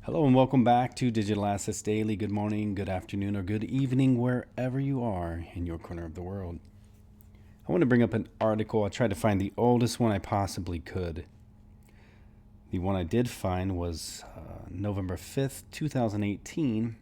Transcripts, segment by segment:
Hello and welcome back to Digital Assets Daily. Good morning, good afternoon, or good evening, wherever you are in your corner of the world. I want to bring up an article. I tried to find the oldest one I possibly could. The one I did find was November 5th, 2018,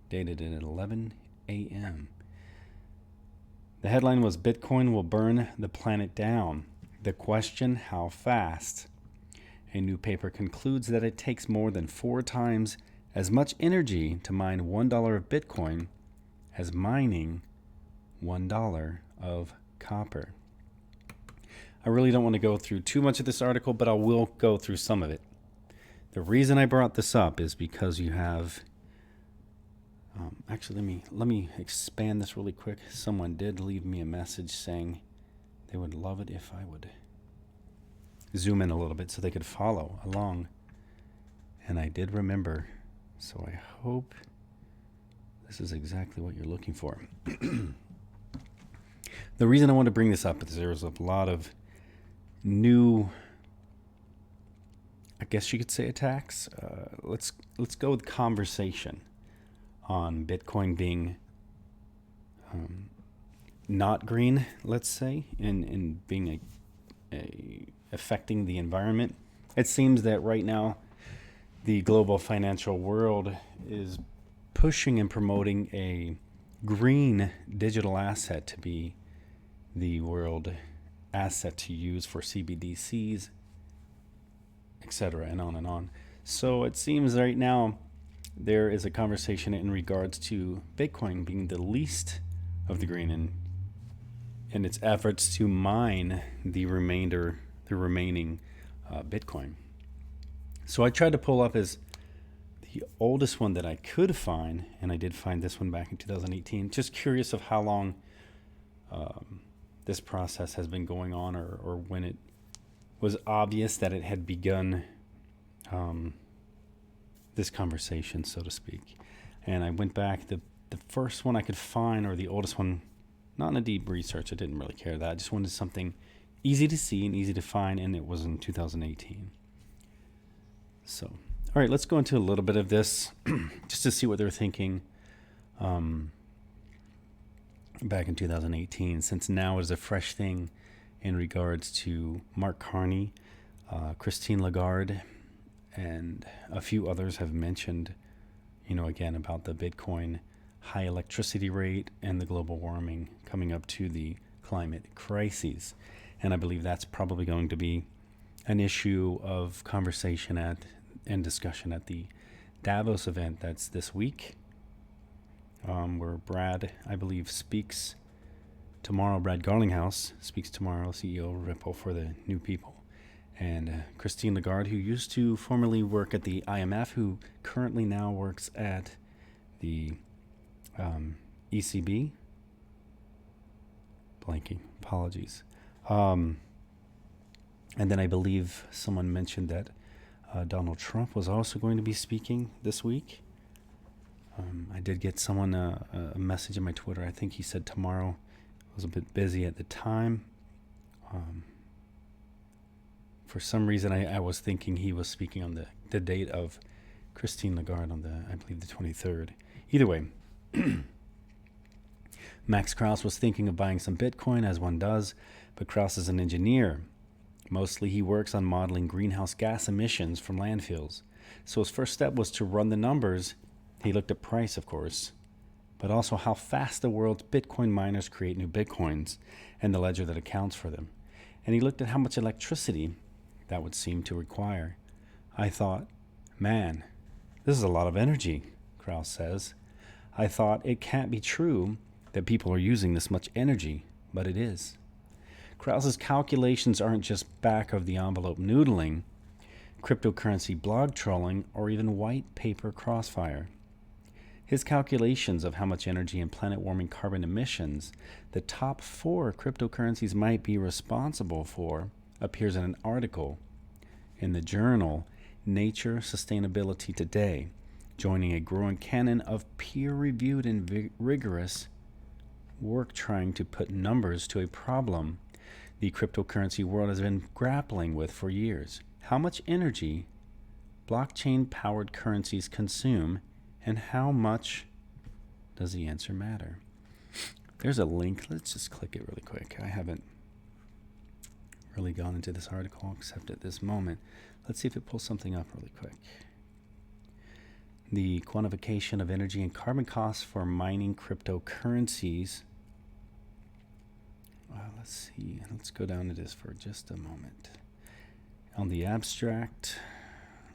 dated at 11 a.m. The headline was Bitcoin will burn the planet down. The question, how fast? A new paper concludes that it takes more than 4 times as much energy to mine $1 of Bitcoin as mining $1 of copper. I really don't want to go through too much of this article, but I will go through some of it. The reason I brought this up is because you have... actually, let me expand this really quick. Someone did leave me a message saying they would love it if I would zoom in a little bit so they could follow along. And I did remember, so I hope this is exactly what you're looking for. The reason I want to bring this up is there's a lot of new, I guess you could say, attacks. Let's go with conversation on Bitcoin being not green, let's say, and being a affecting the environment. It seems that right now the global financial world is pushing and promoting a green digital asset to be the world asset to use for CBDCs, etc., and on and on. So it seems right now there is a conversation in regards to Bitcoin being the least of the green in its efforts to mine the remaining Bitcoin. So I tried to pull up as the oldest one that I could find, and I did find this one back in 2018. Just curious of how long this process has been going on, or when it was obvious that it had begun this conversation, so to speak. And I went back, the first one I could find, or the oldest one, not in a deep research, I didn't really care that. I just wanted something easy to see and easy to find, and it was in 2018. So, all right, let's go into a little bit of this just to see what they're thinking back in 2018, since now is a fresh thing in regards to Mark Carney, Christine Lagarde, and a few others have mentioned, again, about the Bitcoin high electricity rate and the global warming coming up to the climate crises. And I believe that's probably going to be an issue of conversation and discussion at the Davos event that's this week, where Brad, I believe, speaks tomorrow. Brad Garlinghouse speaks tomorrow, CEO of Ripple for the new people. And Christine Lagarde, who used to formerly work at the IMF, who currently now works at the ECB. Blanking, apologies. And then I believe someone mentioned that Donald Trump was also going to be speaking this week. I did get someone a message in my Twitter. I think he said tomorrow. I was a bit busy at the time. For some reason, I was thinking he was speaking on the date of Christine Lagarde on I believe, the 23rd. Either way, Max Krauss was thinking of buying some Bitcoin, as one does, but Krauss is an engineer. Mostly he works on modeling greenhouse gas emissions from landfills. So his first step was to run the numbers. He looked at price, of course, but also how fast the world's Bitcoin miners create new Bitcoins and the ledger that accounts for them. And he looked at how much electricity that would seem to require. I thought, man, this is a lot of energy, Krauss says. I thought it can't be true that people are using this much energy, but it is. Krauss's calculations aren't just back-of-the-envelope noodling, cryptocurrency blog trolling, or even white paper crossfire. His calculations of how much energy and planet-warming carbon emissions the top 4 cryptocurrencies might be responsible for appears in an article in the journal Nature Sustainability Today, joining a growing canon of peer-reviewed and rigorous work trying to put numbers to a problem the cryptocurrency world has been grappling with for years. How much energy blockchain-powered currencies consume, and how much does the answer matter? There's a link. Let's just click it really quick. I haven't really gone into this article except at this moment. Let's see if it pulls something up really quick. The quantification of energy and carbon costs for mining cryptocurrencies. Let's see. Let's go down to this for just a moment. On the abstract,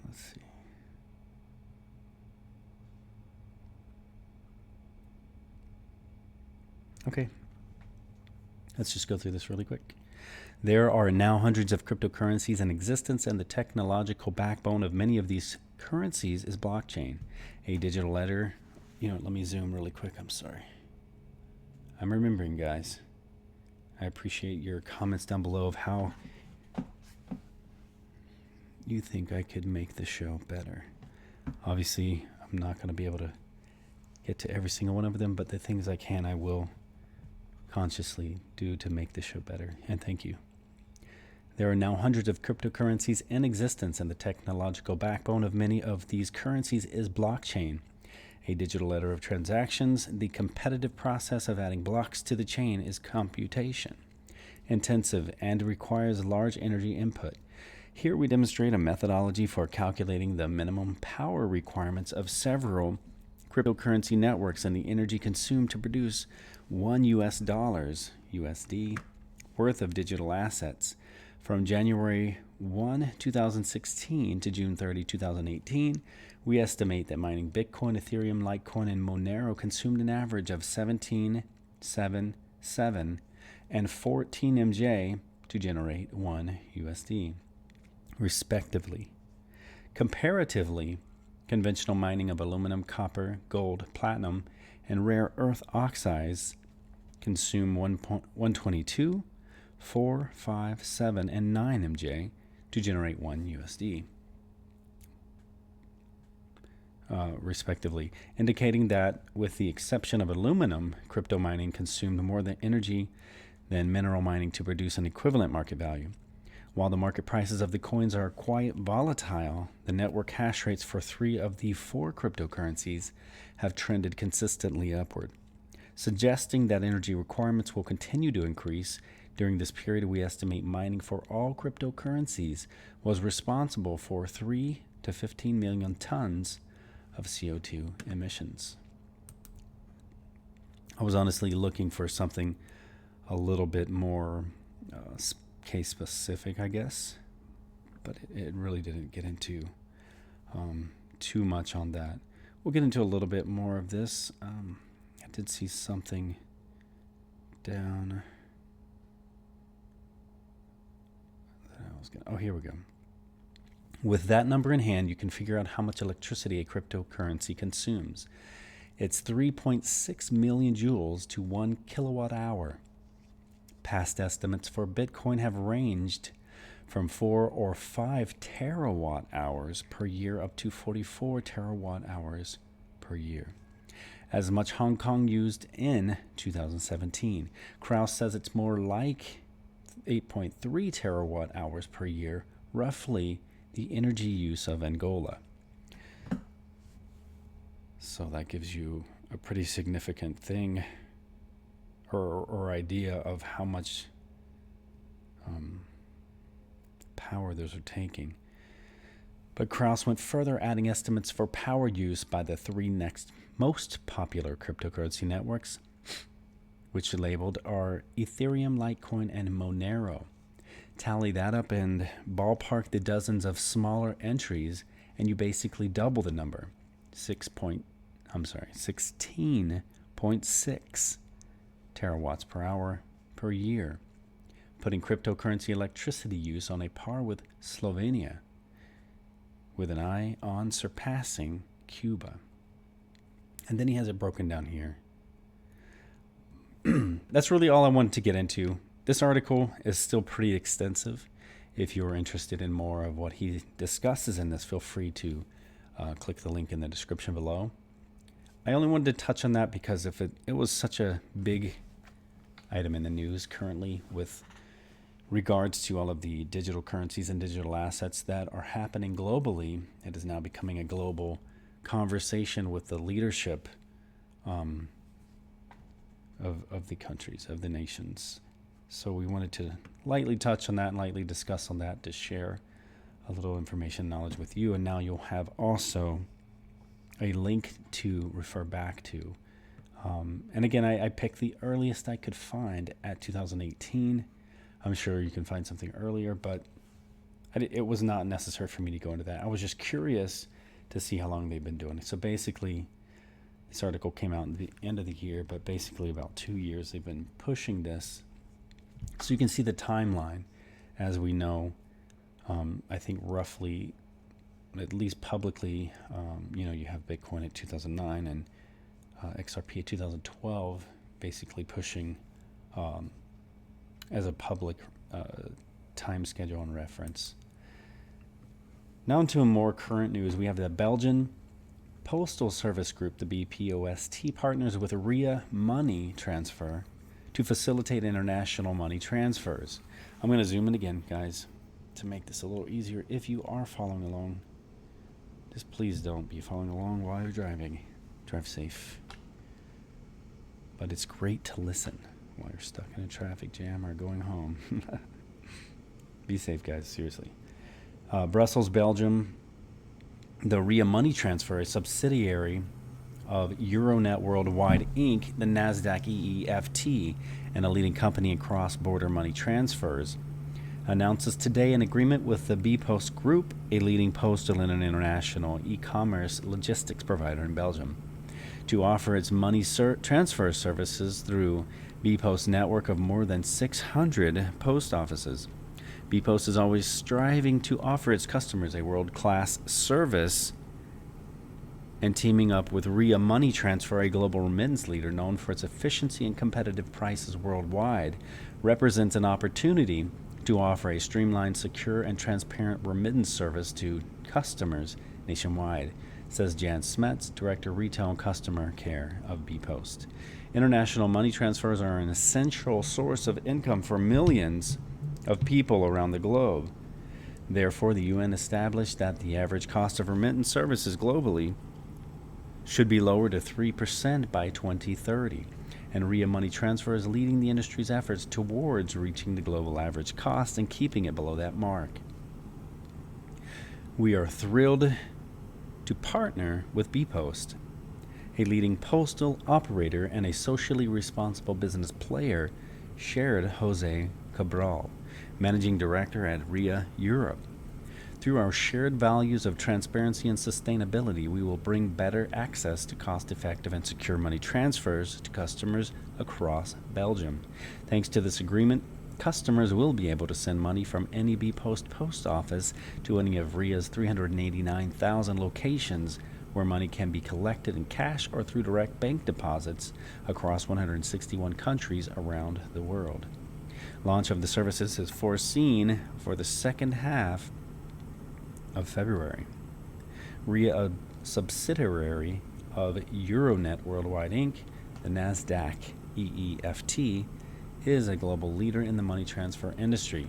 let's see. Okay. Let's just go through this really quick. There are now hundreds of cryptocurrencies in existence, and the technological backbone of many of these currencies is blockchain, a digital ledger. Let me zoom really quick. I'm sorry. I'm remembering, guys. I appreciate your comments down below of how you think I could make the show better. Obviously, I'm not going to be able to get to every single one of them, but the things I can, I will consciously do to make the show better. And thank you. There are now hundreds of cryptocurrencies in existence, and the technological backbone of many of these currencies is blockchain, a digital ledger of transactions. The competitive process of adding blocks to the chain is computation intensive and requires large energy input. Here we demonstrate a methodology for calculating the minimum power requirements of several cryptocurrency networks and the energy consumed to produce $1 USD worth of digital assets. From January 1, 2016 to June 30, 2018, we estimate that mining Bitcoin, Ethereum, Litecoin, and Monero consumed an average of 17.77 and 14 MJ to generate 1 USD, respectively. Comparatively, conventional mining of aluminum, copper, gold, platinum, and rare earth oxides consume 122, 4, 5, 7, and 9 MJ to generate 1 USD, respectively, indicating that, with the exception of aluminum, crypto mining consumed more energy than mineral mining to produce an equivalent market value. While the market prices of the coins are quite volatile, the network hash rates for 3 of the 4 cryptocurrencies have trended consistently upward, suggesting that energy requirements will continue to increase. During this period, we estimate mining for all cryptocurrencies was responsible for 3 to 15 million tons of CO2 emissions. I was honestly looking for something a little bit more case specific, I guess, but it really didn't get into too much on that. We'll get into a little bit more of this. I did see something down. Here we go. With that number in hand, you can figure out how much electricity a cryptocurrency consumes. It's 3.6 million joules to 1 kilowatt hour. Past estimates for Bitcoin have ranged from 4 or 5 terawatt hours per year up to 44 terawatt hours per year. As much Hong Kong used in 2017. Krauss says it's more like 8.3 terawatt hours per year, roughly the energy use of Angola. So that gives you a pretty significant thing or idea of how much power those are taking. But Krauss went further, adding estimates for power use by the 3 next most popular cryptocurrency networks, which labeled are Ethereum, Litecoin, and Monero. Tally that up and ballpark the dozens of smaller entries, and you basically double the number, 16.6 terawatts per hour per year, putting cryptocurrency electricity use on a par with Slovenia, with an eye on surpassing Cuba. And then he has it broken down here. That's really all I wanted to get into. This article is still pretty extensive. If you're interested in more of what he discusses in this, feel free to click the link in the description below. I only wanted to touch on that because if it was such a big item in the news currently with regards to all of the digital currencies and digital assets that are happening globally. It is now becoming a global conversation with the leadership of the countries, of the nations. So we wanted to lightly touch on that and lightly discuss on that to share a little information knowledge with you. And now you'll have also a link to refer back to. And again, I picked the earliest I could find at 2018. I'm sure you can find something earlier, but it was not necessary for me to go into that. I was just curious to see how long they've been doing it. So basically, this article came out at the end of the year, but basically about 2 years they've been pushing this. So you can see the timeline. As we know, I think roughly, at least publicly, you have Bitcoin at 2009 and XRP at 2012, basically pushing as a public time schedule and reference. Now into a more current news, we have the Belgian Postal Service Group, the BPost, partners with Ria Money Transfer to facilitate international money transfers. I'm going to zoom in again, guys, to make this a little easier. If you are following along, just please don't be following along while you're driving. Drive safe. But it's great to listen while you're stuck in a traffic jam or going home. Be safe, guys, seriously. Brussels, Belgium, the Ria Money Transfer, a subsidiary of Euronet Worldwide Inc., the NASDAQ EEFT, and a leading company in cross-border money transfers, announces today an agreement with the BPost Group, a leading postal and an international e-commerce logistics provider in Belgium, to offer its money transfer services through BPost's network of more than 600 post offices. BPost is always striving to offer its customers a world-class service, and teaming up with Ria Money Transfer, a global remittance leader known for its efficiency and competitive prices worldwide, represents an opportunity to offer a streamlined, secure, and transparent remittance service to customers nationwide, says Jan Smets, Director Retail and Customer Care of BPost. International money transfers are an essential source of income for millions of people around the globe. Therefore, the UN established that the average cost of remittance services globally should be lowered to 3% by 2030, and Ria Money Transfer is leading the industry's efforts towards reaching the global average cost and keeping it below that mark. We are thrilled to partner with BPost, a leading postal operator and a socially responsible business player, shared Jose Cabral, Managing Director at Ria Europe. Through our shared values of transparency and sustainability, we will bring better access to cost-effective and secure money transfers to customers across Belgium. Thanks to this agreement, customers will be able to send money from any BPost post office to any of Ria's 389,000 locations, where money can be collected in cash or through direct bank deposits across 161 countries around the world. Launch of the services is foreseen for the second half of February. Ria, a subsidiary of Euronet Worldwide Inc., the NASDAQ EEFT, is a global leader in the money transfer industry.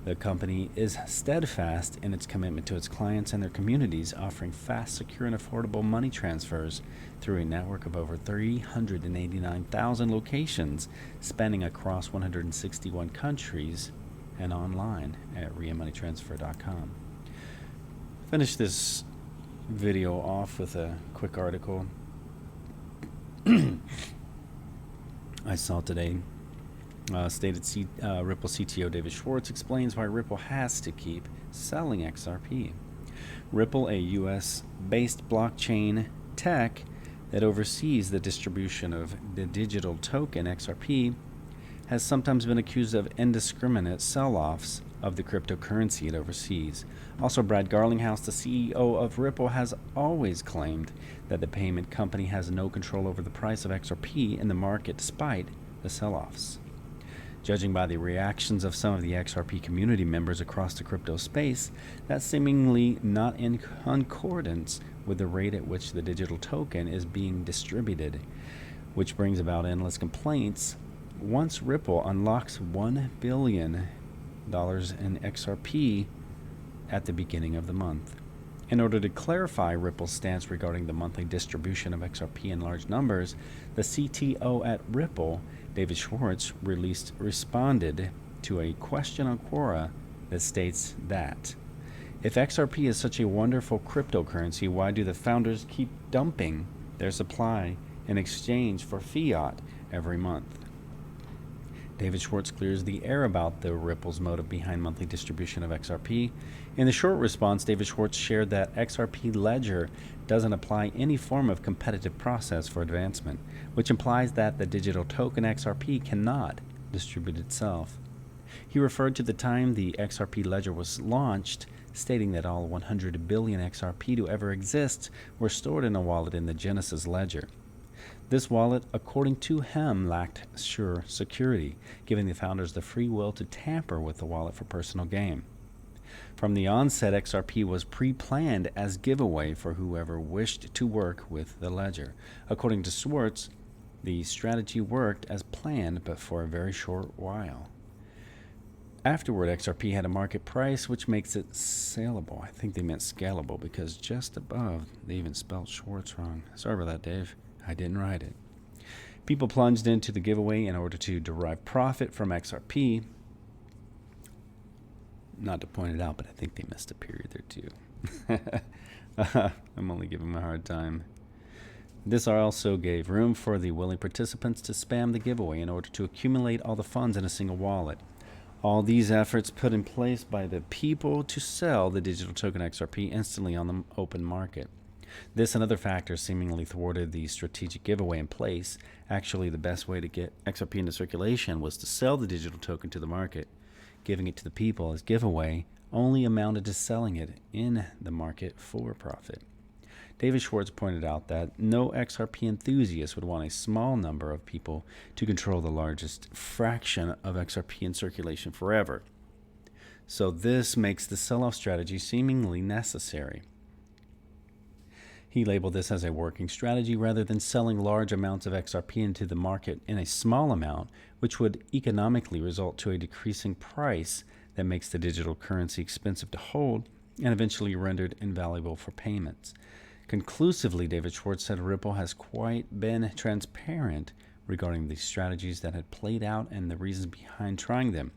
The company is steadfast in its commitment to its clients and their communities, offering fast, secure, and affordable money transfers through a network of over 389,000 locations spanning across 161 countries and online at riamoneytransfer.com. Finish this video off with a quick article I saw today. Ripple CTO David Schwartz explains why Ripple has to keep selling XRP. Ripple, a US-based blockchain tech that oversees the distribution of the digital token XRP, has sometimes been accused of indiscriminate sell-offs of the cryptocurrency it oversees. Also, Brad Garlinghouse, the CEO of Ripple, has always claimed that the payment company has no control over the price of XRP in the market despite the sell-offs. Judging by the reactions of some of the XRP community members across the crypto space, that's seemingly not in concordance with the rate at which the digital token is being distributed, which brings about endless complaints. Once Ripple unlocks $1 billion in XRP at the beginning of the month. In order to clarify Ripple's stance regarding the monthly distribution of XRP in large numbers, the CTO at Ripple, David Schwartz, responded to a question on Quora that states that if XRP is such a wonderful cryptocurrency, why do the founders keep dumping their supply in exchange for fiat every month? David Schwartz clears the air about the Ripple's motive behind monthly distribution of XRP. In the short response, David Schwartz shared that XRP Ledger doesn't apply any form of competitive process for advancement, which implies that the digital token XRP cannot distribute itself. He referred to the time the XRP Ledger was launched, stating that all 100 billion XRP to ever exist were stored in a wallet in the Genesis Ledger. This wallet, according to him, lacked sure security, giving the founders the free will to tamper with the wallet for personal gain. From the onset, XRP was pre-planned as giveaway for whoever wished to work with the ledger. According to Schwartz, the strategy worked as planned, but for a very short while. Afterward, XRP had a market price, which makes it saleable. I think they meant scalable, because just above, they even spelled Schwartz wrong. Sorry about that, Dave. I didn't write it. People plunged into the giveaway in order to derive profit from XRP. Not to point it out, but I think they missed a period there too. I'm only giving them a hard time. This also gave room for the willing participants to spam the giveaway in order to accumulate all the funds in a single wallet. All these efforts put in place by the people to sell the digital token XRP instantly on the open market. This and other factors seemingly thwarted the strategic giveaway in place. Actually, the best way to get XRP into circulation was to sell the digital token to the market. Giving it to the people as giveaway only amounted to selling it in the market for profit. David Schwartz pointed out that no XRP enthusiast would want a small number of people to control the largest fraction of XRP in circulation forever. So this makes the sell-off strategy seemingly necessary. He labeled this as a working strategy rather than selling large amounts of XRP into the market in a small amount, which would economically result to a decreasing price that makes the digital currency expensive to hold and eventually rendered invaluable for payments. Conclusively, David Schwartz said Ripple has quite been transparent regarding the strategies that had played out and the reasons behind trying them.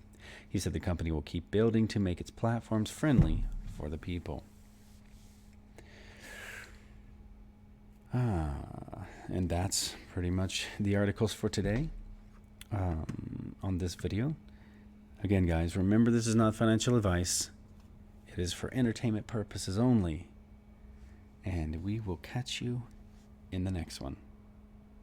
He said the company will keep building to make its platforms friendly for the people. And that's pretty much the articles for today on this video. Again, guys, remember this is not financial advice. It is for entertainment purposes only. And we will catch you in the next one.